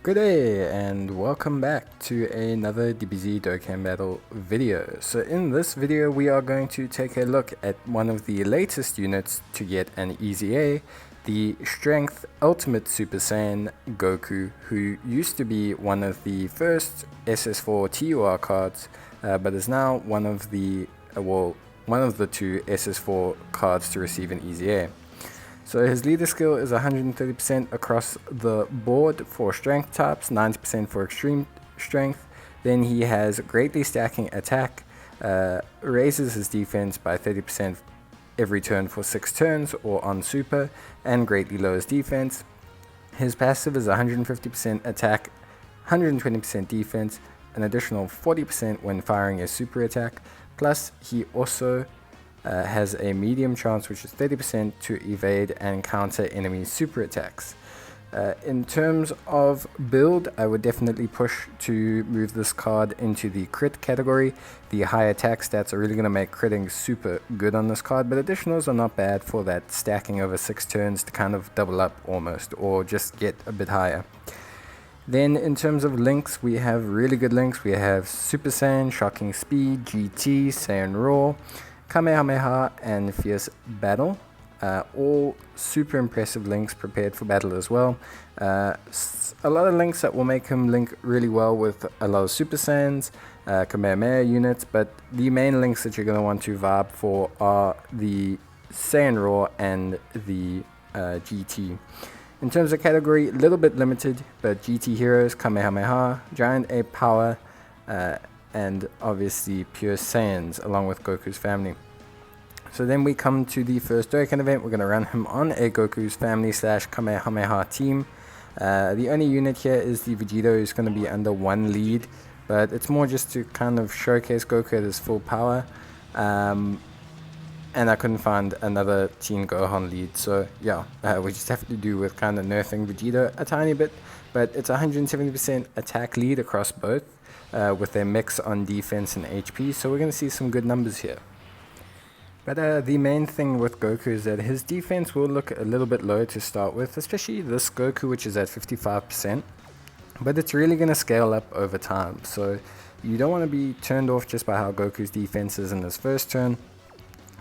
Good day and welcome back to another DBZ Dokkan battle video. So in this video we are going to take a look at one of the latest units to get an EZA, the Strength Ultimate Super Saiyan Goku, who used to be one of the first SS4 TUR cards, but is now one of the two SS4 cards to receive an EZA. So his leader skill is 130% across the board for strength types, 90% for extreme strength. Then he has greatly stacking attack, raises his defense by 30% every turn for 6 turns or on super, and greatly lowers defense. His passive is 150% attack, 120% defense, an additional 40% when firing a super attack, plus he also has a medium chance, which is 30%, to evade and counter enemy super attacks. In terms of build, I would definitely push to move this card into the crit category. The high attack stats are really going to make critting super good on this card, but additionals are not bad for that stacking over 6 turns to kind of double up almost, or just get a bit higher. Then in terms of links, we have really good links. We have Super Saiyan, Shocking Speed, GT, Saiyan Raw, Kamehameha, and Fierce Battle. All super impressive links prepared for battle as well. A lot of links that will make him link really well with a lot of Super Saiyans, Kamehameha units, but the main links that you're going to want to vibe for are the Saiyan Raw and the GT. In terms of category, a little bit limited, but GT heroes, Kamehameha, Giant Ape Power, and obviously pure Saiyans along with Goku's family. So then we come to the first Dokkan event. We're going to run him on a Goku's family / Kamehameha team. The only unit here is the Vegeta, who's going to be under one lead, but it's more just to kind of showcase Goku at his full power. And I couldn't find another Teen Gohan lead, so yeah, we just have to do with kind of nerfing Vegeta a tiny bit, but it's 170% attack lead across both, with a mix on defense and HP, so we're going to see some good numbers here. But the main thing with Goku is that his defense will look a little bit low to start with, especially this Goku, which is at 55%, but it's really going to scale up over time, so you don't want to be turned off just by how Goku's defense is in his first turn.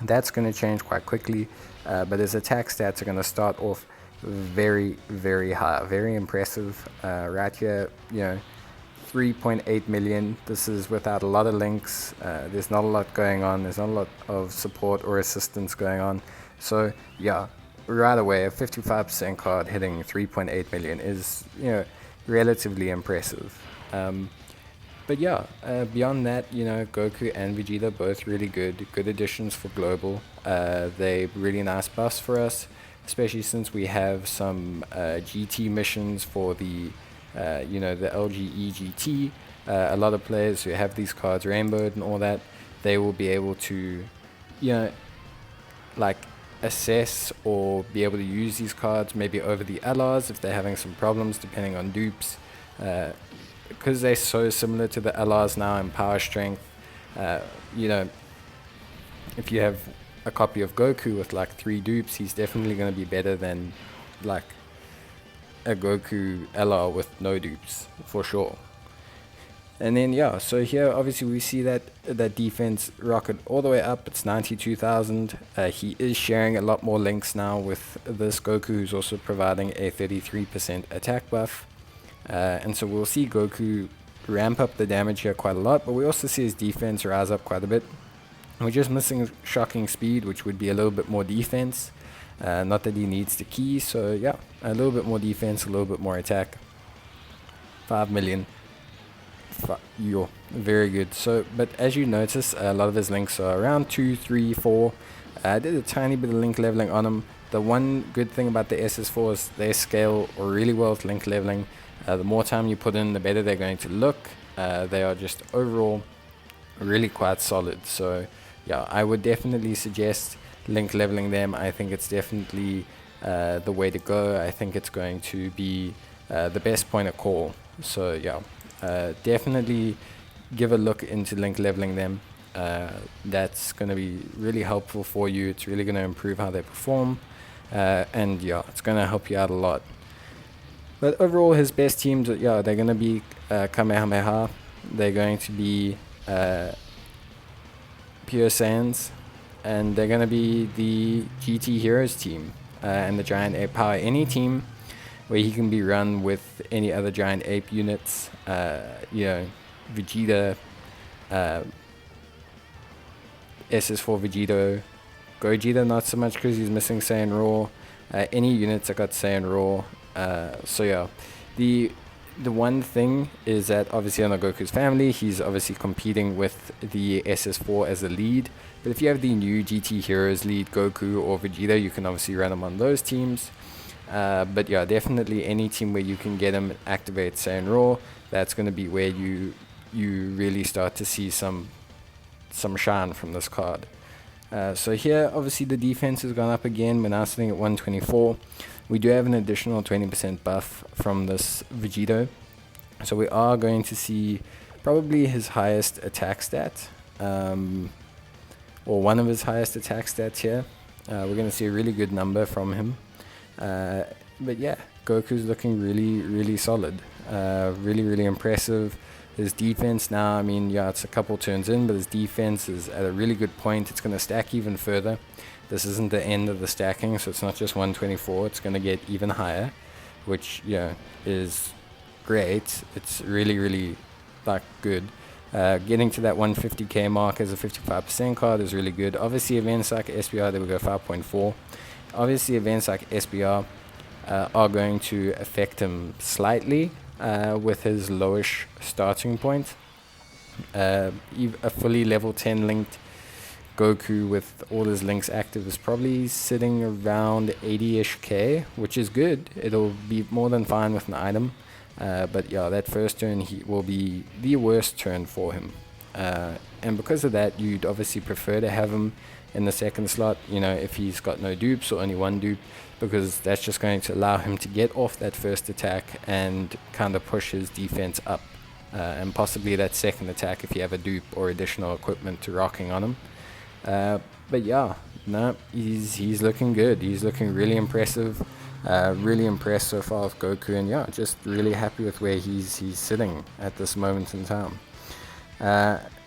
That's going to change quite quickly, but his attack stats are going to start off very, very high, very impressive. Right here, 3.8 million. This is without a lot of links. There's not a lot going on. There's not a lot of support or assistance going on. So yeah, right away, a 55% card hitting 3.8 million is relatively impressive. But yeah, beyond that, Goku and Vegeta both really good additions for global. They really nice buffs for us, especially since we have some GT missions for the the LGE GT. A lot of players who have these cards rainbowed and all that, they will be able to assess or be able to use these cards maybe over the LRs if they're having some problems depending on dupes. Because they're so similar to the LRs now in power strength, if you have a copy of Goku with like 3 dupes, he's definitely going to be better than like a Goku LR with no dupes, for sure. And then so here obviously we see that defense rocket all the way up. It's 92,000. He is sharing a lot more links now with this Goku, who's also providing a 33% attack buff. And so we'll see Goku ramp up the damage here quite a lot, but we also see his defense rise up quite a bit. We're just missing Shocking Speed, which would be a little bit more defense. Not that he needs the key, so yeah, a little bit more defense, a little bit more attack. 5 million. Very good. So, but as you notice, a lot of his links are around 2, 3, 4. I did a tiny bit of link leveling on him. The one good thing about the SS4 is they scale really well with link leveling. The more time you put in, the better they're going to look. They are just overall really quite solid. So yeah, I would definitely suggest link leveling them. I think it's definitely the way to go. I think it's going to be the best point of call. So yeah, definitely give a look into link leveling them. That's going to be really helpful for you. It's really going to improve how they perform. And yeah, it's going to help you out a lot. But overall, his best teams, yeah, they're going to be Kamehameha. They're going to be Pure Saiyans. And they're going to be the GT Heroes team and the Giant Ape Power. Any team where he can be run with any other Giant Ape units, Vegeta, SS4 Vegito, Gogeta not so much because he's missing Saiyan Raw. Any units that got Saiyan Raw. So yeah, the one thing is that obviously on the Goku's family, he's obviously competing with the SS4 as a lead. But if you have the new GT Heroes lead Goku or Vegeta, you can obviously run them on those teams. But yeah, definitely any team where you can get him activate Saiyan Raw, that's going to be where you really start to see some shine from this card. So here, obviously the defense has gone up again. We're now sitting at 124. We do have an additional 20% buff from this Vegito. So we are going to see probably his highest attack stat, or one of his highest attack stats here. We're going to see a really good number from him. But yeah, Goku's looking really, really solid. Really, really impressive. His defense now, I mean, yeah, it's a couple turns in, but his defense is at a really good point. It's going to stack even further. This isn't the end of the stacking, so it's not just 124. It's going to get even higher, which, yeah, is great. It's really, really, like, good. Getting to that 150k mark as a 55% card is really good. Obviously, events like SBR, there we go, 5.4. Obviously, events like SBR are going to affect him slightly. With his lowish starting point. A fully level 10 linked Goku with all his links active is probably sitting around 80-ish K, which is good. It'll be more than fine with an item. But yeah, that first turn will be the worst turn for him. And because of that, you'd obviously prefer to have him in the second slot, if he's got no dupes or only one dupe, because that's just going to allow him to get off that first attack and kind of push his defense up, and possibly that second attack if you have a dupe or additional equipment to rocking on him. But yeah, no, he's looking good. He's looking really impressive. Really impressed so far with Goku, and yeah, just really happy with where he's sitting at this moment in time.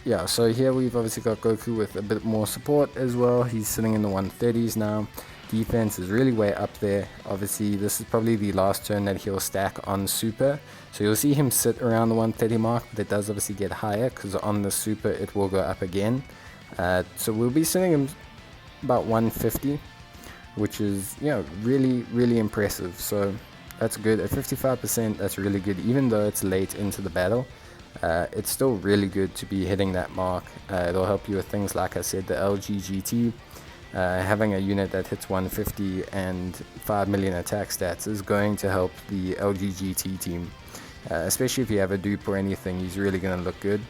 Yeah, so here we've obviously got Goku with a bit more support as well. He's sitting in the 130s now. Defense is really way up there. Obviously, this is probably the last turn that he'll stack on Super. So you'll see him sit around the 130 mark, but it does obviously get higher because on the Super it will go up again. So we'll be sitting him about 150, which is, really, really impressive. So that's good. At 55%, that's really good, even though it's late into the battle. It's still really good to be hitting that mark. It'll help you with things like I said, the LGGT. Having a unit that hits 150 and 5 million attack stats is going to help the LGGT team. Especially if you have a dupe or anything, he's really going to look good.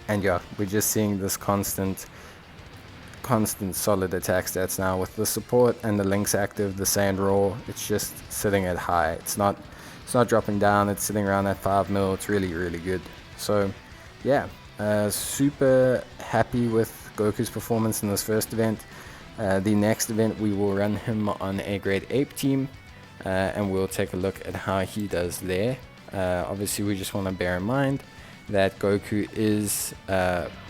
And yeah, we're just seeing this constant solid attack stats now with the support and the links active, the Saiyan Raw. It's just sitting at high. It's not dropping down. It's sitting around that 5 mil. It's really, really good. So yeah, super happy with Goku's performance in this first event. The next event we will run him on a grade ape team, and we'll take a look at how he does there. Obviously we just want to bear in mind that Goku is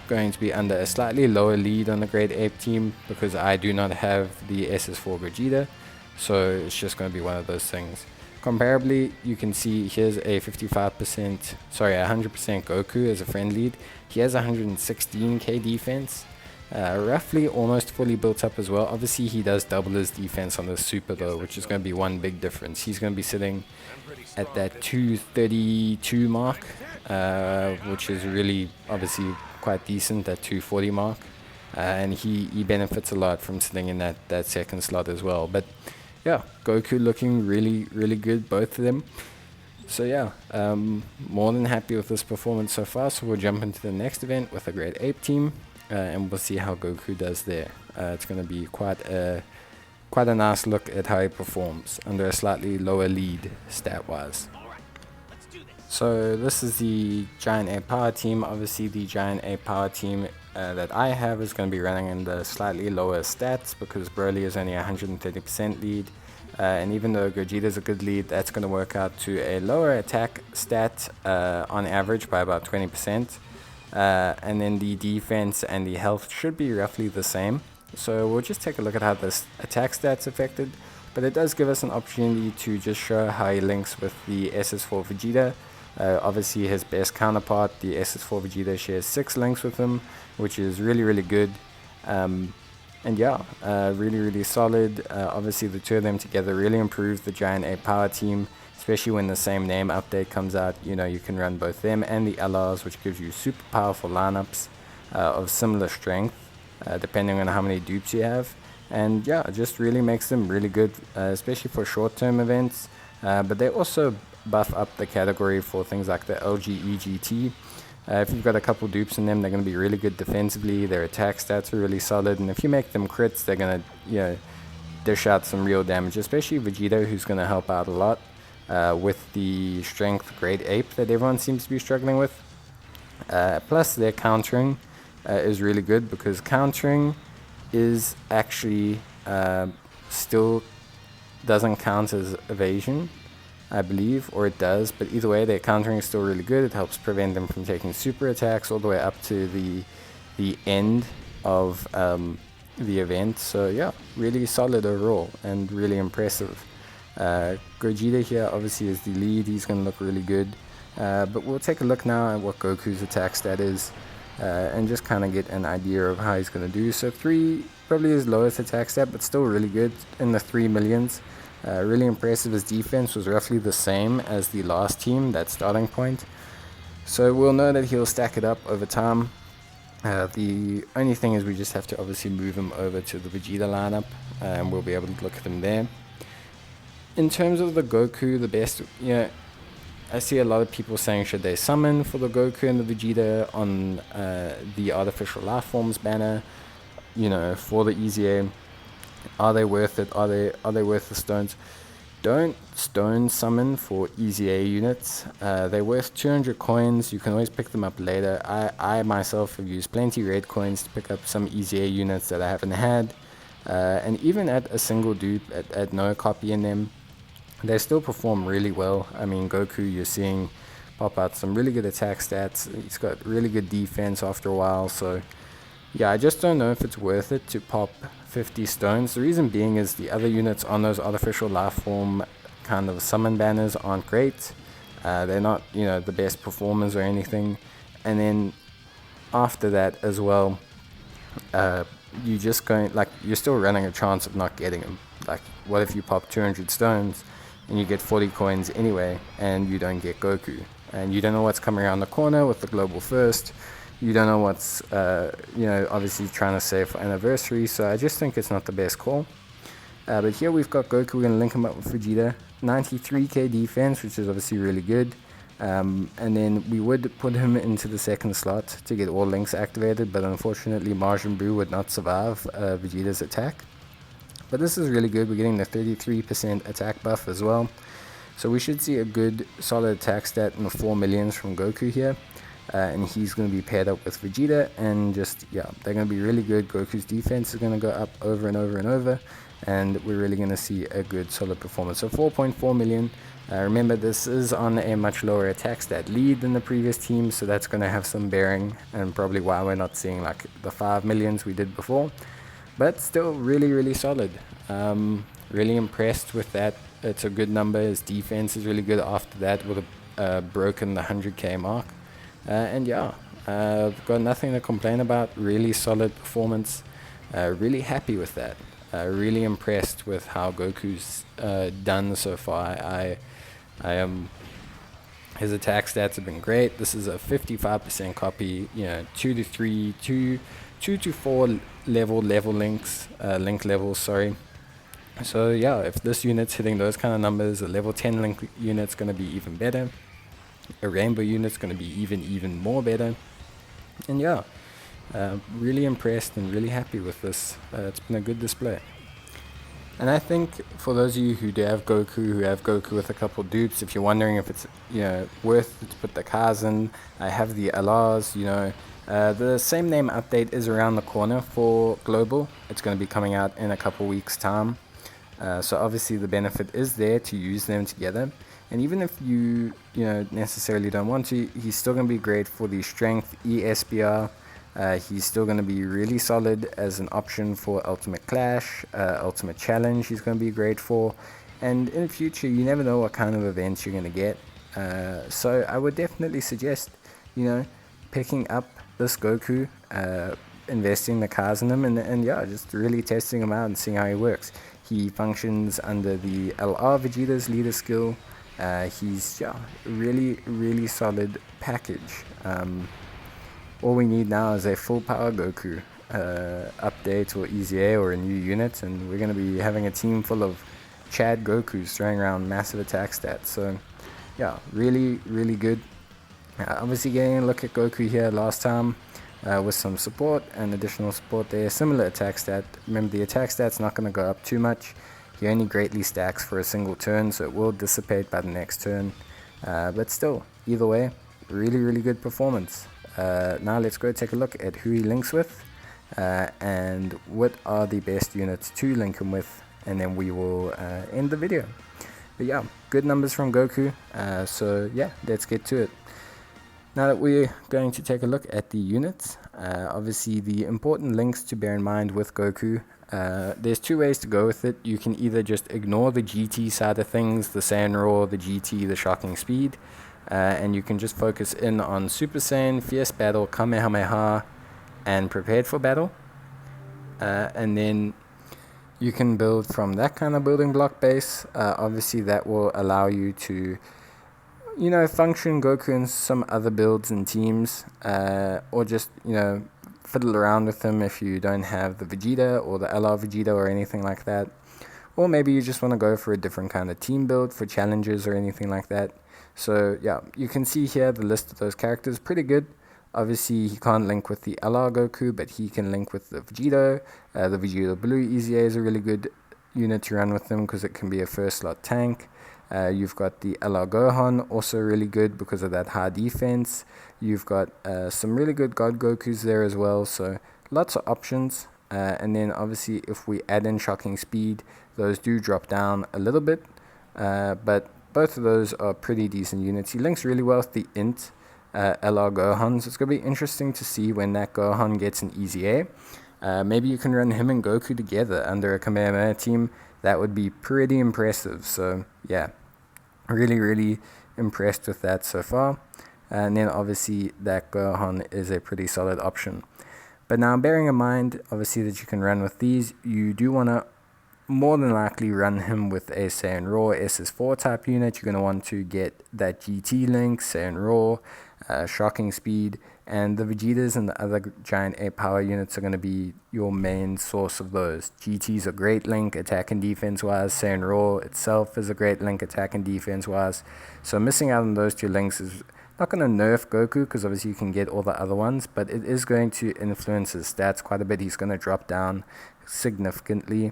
going to be under a slightly lower lead on the grade ape team because I do not have the SS4 Gogeta, so it's just going to be one of those things. Comparably, you can see here's a 100% Goku as a friend lead. He has 116k defense, roughly almost fully built up as well. Obviously, he does double his defense on the Super though, which is going to be one big difference. He's going to be sitting at that 232 mark, which is really obviously quite decent, that 240 mark. And he benefits a lot from sitting in that second slot as well. But yeah, Goku looking really, really good, both of them. So yeah, more than happy with this performance so far. So we'll jump into the next event with a grade ape team, and we'll see how Goku does there. It's going to be quite a nice look at how he performs under a slightly lower lead stat-wise. So this is the Giant Ape Power team. Obviously the Giant Ape Power team that I have is going to be running in the slightly lower stats because Broly is only 130% lead. and even though Gogeta's a good lead, that's going to work out to a lower attack stat on average by about 20%. And then the defense and the health should be roughly the same. So we'll just take a look at how this attack stat's affected. But it does give us an opportunity to just show how he links with the SS4 Vegeta. Obviously his best counterpart, the SS4 Vegeta, shares 6 links with him, which is really good. And yeah, really solid. Obviously the two of them together really improve the Giant Ape power team, especially when the same name update comes out. You know, you can run both them and the LRs, which gives you super powerful lineups of similar strength, depending on how many dupes you have. And yeah, it just really makes them really good, especially for short-term events. But they also buff up the category for things like the LGEGT. If you've got a couple dupes in them, they're going to be really good defensively. Their attack stats are really solid, and if you make them crits, they're going to, you know, dish out some real damage, especially Vegeta, who's going to help out a lot with the strength great ape that everyone seems to be struggling with. Plus their countering is really good, because countering is actually still doesn't count as evasion, I believe, or it does, but either way their countering is still really good. It helps prevent them from taking super attacks all the way up to the end of the event. So yeah, really solid overall and really impressive. Gogeta here obviously is the lead. He's going to look really good, but we'll take a look now at what Goku's attack stat is, and just kind of get an idea of how he's going to do. So 3 probably his lowest attack stat, but still really good, in the 3 millions. Really impressive. His defense was roughly the same as the last team, that starting point. So we'll know that he'll stack it up over time. The only thing is we just have to obviously move him over to the Vegeta lineup, and we'll be able to look at him there. In terms of the Goku, the best, you know, I see a lot of people saying should they summon for the Goku and the Vegeta on the artificial life forms banner, you know, for the EZA. Are they worth it? Are they worth the stones? Don't stone summon for EZA units. They're worth 200 coins. You can always pick them up later. I myself have used plenty red coins to pick up some EZA units that I haven't had. And even at a single dupe, at no copy in them, they still perform really well. I mean, Goku, you're seeing pop out some really good attack stats. He's got really good defense after a while. So yeah, I just don't know if it's worth it to pop 50 stones. The reason being is the other units on those artificial life form kind of summon banners aren't great. They're not, you know, the best performers or anything. And then after that as well, you just going, like, you're still running a chance of not getting them. Like, what if you pop 200 stones and you get 40 coins anyway, and you don't get Goku, and you don't know what's coming around the corner with the global first. You don't know what's, you know, obviously trying to save for anniversary. So I just think it's not the best call. But here we've got Goku. We're going to link him up with Vegeta. 93k defense, which is obviously really good. And then we would put him into the second slot to get all links activated, but unfortunately Majin Buu would not survive Vegeta's attack. But this is really good. We're getting the 33% attack buff as well. So we should see a good solid attack stat in the 4 millions from Goku here. And he's going to be paired up with Vegeta, and just, yeah, they're going to be really good. Goku's defense is going to go up over and over, and we're really going to see a good solid performance. So 4.4 million. Remember, this is on a much lower attack stat lead than the previous team, so that's going to have some bearing, and probably why we're not seeing like the 5 millions we did before. But still really solid. Really impressed with that. It's a good number. His defense is really good after that, with a broken the 100k mark. And yeah, I've got nothing to complain about. Really solid performance. Really happy with that. Really impressed with how Goku's done so far. I am. His attack stats have been great. This is a 55% copy. You know, 2 to 4 level links, link levels. Sorry. So yeah, if this unit's hitting those kind of numbers, a level 10 link unit's going to be even better. A rainbow unit's going to be even more better. And yeah, really impressed and really happy with this. It's been a good display. And I think for those of you who have Goku with a couple dupes, if you're wondering if it's, you know, worth it to put the cars in, I have the LRs, you know. The same name update is around the corner for Global. It's going to be coming out in a couple weeks time. So obviously the benefit is there to use them together. And even if you necessarily don't want to, he's still going to be great for the strength ESPR. He's still going to be really solid as an option for Ultimate Clash, Ultimate Challenge he's going to be great for. And in future, you never know what kind of events you're going to get. So I would definitely suggest, picking up this Goku, investing the cards in him, and yeah, just really testing him out and seeing how he works. He functions under the LR Vegeta's leader skill. He's really solid package. All we need now is a full power Goku update or EZA or a new unit, and we're going to be having a team full of Chad Gokus throwing around massive attack stats. So yeah, really good. Obviously getting a look at Goku here last time with some support and additional support there. Similar attack stat. Remember, the attack stat's not going to go up too much. He only greatly stacks for a single turn, so it will dissipate by the next turn. But still, either way, really good performance. Now let's go take a look at who he links with and what are the best units to link him with, and then we will end the video. But yeah, good numbers from Goku. So yeah, let's get to it. Now that we're going to take a look at the units, obviously the important links to bear in mind with Goku, there's two ways to go with it. You can either just ignore the GT side of things, the Saiyan Raw, the GT, the Shocking Speed, and you can just focus in on Super Saiyan, Fierce Battle, Kamehameha, and Prepared for Battle. And then you can build from that kind of building block base. Obviously that will allow you to function Goku in some other builds and teams, or just, fiddle around with him if you don't have the Vegeta or the LR Vegeta or anything like that. Or maybe you just want to go for a different kind of team build for challenges or anything like that. So yeah, you can see here the list of those characters, pretty good. Obviously he can't link with the LR Goku, but he can link with the Vegeta. The Vegeta Blue EZA is a really good unit to run with them because it can be a first slot tank. You've got the LR Gohan, also really good because of that high defense. You've got some really good God Gokus there as well, so lots of options. And then obviously if we add in Shocking Speed, those do drop down a little bit, but both of those are pretty decent units. He links really well with the Int LR Gohan, so it's going to be interesting to see when that Gohan gets an EZA. Maybe you can run him and Goku together under a Kamehameha team. That would be pretty impressive. So yeah, really impressed with that so far. And then obviously that Gohan is a pretty solid option. But now bearing in mind obviously that you can run with these, you do want to more than likely run him with a Saiyan Raw SS4 type unit. You're going to want to get that GT link, Saiyan Raw, Shocking Speed, and the Vegetas and the other giant A power units are going to be your main source of those. GT's a great link attack and defense wise. Saiyan Raw itself is a great link attack and defense wise. So missing out on those two links is not going to nerf Goku, because obviously you can get all the other ones, but it is going to influence his stats quite a bit. He's going to drop down significantly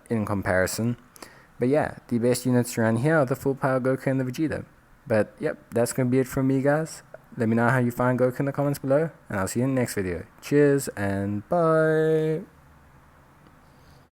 in comparison. But yeah, the best units around here are the full power Goku and the Vegeta. But yep, that's going to be it from me, guys. Let me know how you find Goku in the comments below, and I'll see you in the next video. Cheers and bye.